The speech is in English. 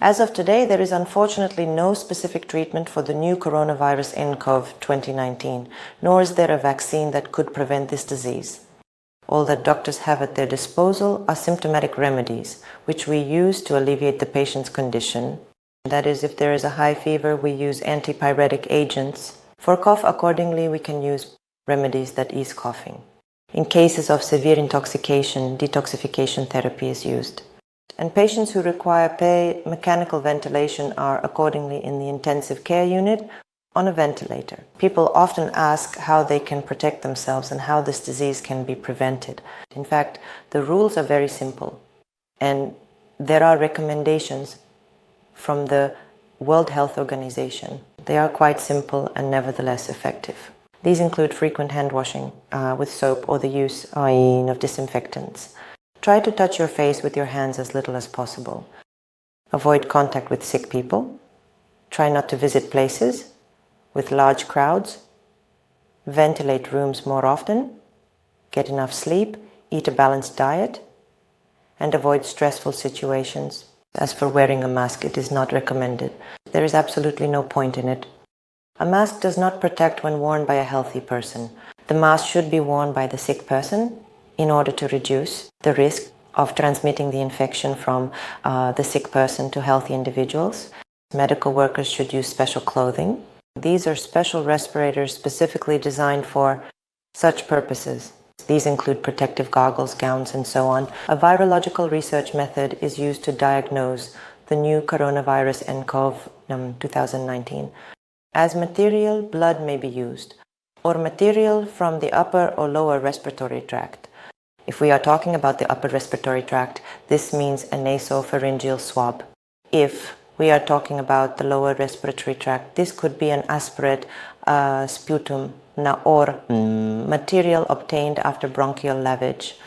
As of today, there is unfortunately no specific treatment for the new coronavirus nCoV 2019, nor is there a vaccine that could prevent this disease. All that doctors have at their disposal are symptomatic remedies, which we use to alleviate the patient's condition. That is, if there is a high fever, we use antipyretic agents. For cough, accordingly, we can use remedies that ease coughing. In cases of severe intoxication, detoxification therapy is used. And patients who require mechanical ventilation are accordingly in the intensive care unit on a ventilator. People often ask how they can protect themselves and how this disease can be prevented. In fact, the rules are very simple, and there are recommendations from the World Health Organization. They are quite simple and nevertheless effective. These include frequent hand washing with soap or the use of disinfectants. Try to touch your face with your hands as little as possible. Avoid contact with sick people. Try not to visit places with large crowds. Ventilate rooms more often. Get enough sleep. Eat a balanced diet. And avoid stressful situations. As for wearing a mask, it is not recommended. There is absolutely no point in it. A mask does not protect when worn by a healthy person. The mask should be worn by the sick person in order to reduce the risk of transmitting the infection from the sick person to healthy individuals. Medical workers should use special clothing. These are special respirators specifically designed for such purposes. These include protective goggles, gowns, and so on. A virological research method is used to diagnose the new coronavirus nCoV 2019. As material, blood may be used, or material from the upper or lower respiratory tract. If we are talking about the upper respiratory tract, this means a nasopharyngeal swab. If we are talking about the lower respiratory tract, this could be an aspirate sputum or material obtained after bronchial lavage.